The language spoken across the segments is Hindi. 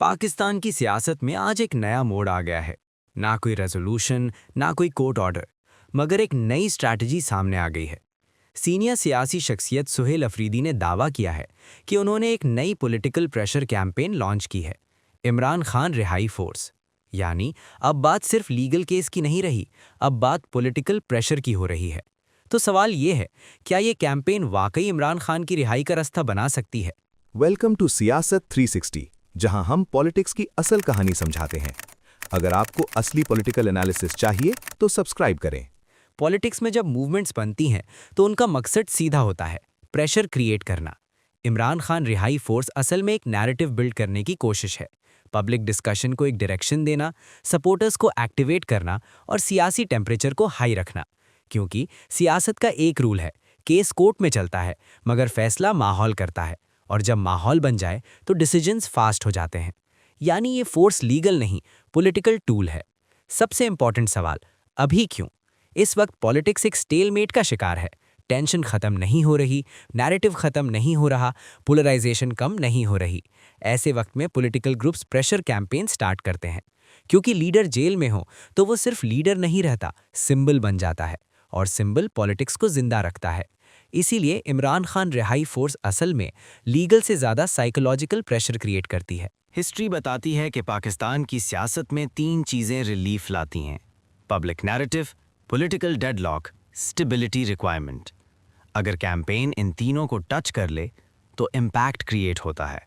पाकिस्तान की सियासत में आज एक नया मोड़ आ गया है। ना कोई रेजोल्यूशन, ना कोई कोर्ट ऑर्डर, मगर एक नई स्ट्रैटेजी सामने आ गई है। सीनियर सियासी शख्सियत सुहेल अफरीदी ने दावा किया है कि उन्होंने एक नई पॉलिटिकल प्रेशर कैंपेन लॉन्च की है, इमरान खान रिहाई फोर्स। यानी अब बात सिर्फ लीगल केस की नहीं रही, अब बात पॉलिटिकल प्रेशर की हो रही है। तो सवाल ये है, क्या ये कैंपेन वाकई इमरान खान की रिहाई का रास्ता बना सकती है? वेलकम टू सियासत 360, जहां हम पॉलिटिक्स की असल कहानी समझाते हैं। अगर आपको असली पॉलिटिकल एनालिसिस चाहिए तो सब्सक्राइब करें। पॉलिटिक्स में जब मूवमेंट्स बनती हैं तो उनका मकसद सीधा होता है, प्रेशर क्रिएट करना। इमरान खान रिहाई फोर्स असल में एक नैरेटिव बिल्ड करने की कोशिश है, पब्लिक डिस्कशन को एक डायरेक्शन देना, सपोर्टर्स को एक्टिवेट करना और सियासी टेम्परेचर को हाई रखना। क्योंकि सियासत का एक रूल है, केस कोर्ट में चलता है मगर फैसला माहौल करता है, और जब माहौल बन जाए तो डिसीजंस फास्ट हो जाते हैं। यानी ये फोर्स लीगल नहीं, पॉलिटिकल टूल है। सबसे इंपॉर्टेंट सवाल, अभी क्यों? इस वक्त पॉलिटिक्स एक स्टेलमेट का शिकार है। टेंशन खत्म नहीं हो रही, नैरेटिव खत्म नहीं हो रहा, पोलराइजेशन कम नहीं हो रही। ऐसे वक्त में political groups pressure campaign start करते हैं। क्योंकि लीडर जेल में हो तो वो सिर्फ लीडर नहीं रहता, सिंबल बन जाता है, और सिंबल पॉलिटिक्स को जिंदा रखता है। इसीलिए इमरान खान रिहाई फोर्स असल में लीगल से ज़्यादा साइकोलॉजिकल प्रेशर क्रिएट करती है। हिस्ट्री बताती है कि पाकिस्तान की सियासत में 3 चीज़ें रिलीफ लाती हैं: public narrative, political deadlock, stability requirement. अगर कैंपेन इन तीनों को टच कर ले तो इम्पैक्ट क्रिएट होता है,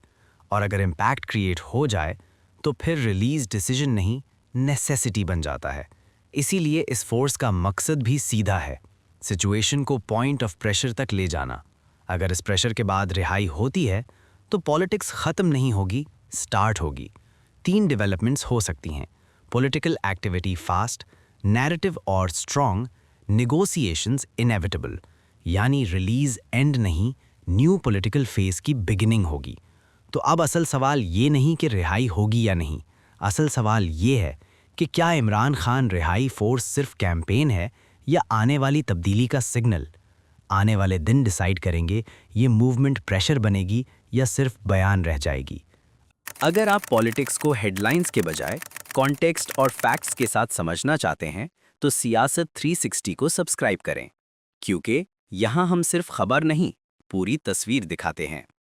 और अगर इम्पैक्ट क्रिएट हो जाए तो फिर रिलीज डिसीजन नहीं, नेसेसिटी बन जाता है। इसीलिए इस फोर्स का मकसद भी सीधा है, सिचुएशन को पॉइंट ऑफ प्रेशर तक ले जाना। अगर इस प्रेशर के बाद रिहाई होती है तो पॉलिटिक्स ख़त्म नहीं होगी, स्टार्ट होगी। 3 डेवलपमेंट्स हो सकती हैं: पॉलिटिकल एक्टिविटी फास्ट, नैरेटिव और स्ट्रॉन्ग, नेगोशिएशंस इनेविटेबल। यानी रिलीज एंड नहीं, न्यू पॉलिटिकल फेज की बिगिनिंग होगी। तो अब असल सवाल ये नहीं कि रिहाई होगी या नहीं, असल सवाल ये है कि क्या इमरान खान रिहाई फोर्स सिर्फ कैंपेन है या आने वाली तब्दीली का सिग्नल। आने वाले दिन डिसाइड करेंगे ये मूवमेंट प्रेशर बनेगी या सिर्फ बयान रह जाएगी। अगर आप पॉलिटिक्स को हेडलाइंस के बजाय कॉन्टेक्स्ट और फैक्ट्स के साथ समझना चाहते हैं तो सियासत 360 को सब्सक्राइब करें, क्योंकि यहाँ हम सिर्फ खबर नहीं, पूरी तस्वीर दिखाते हैं।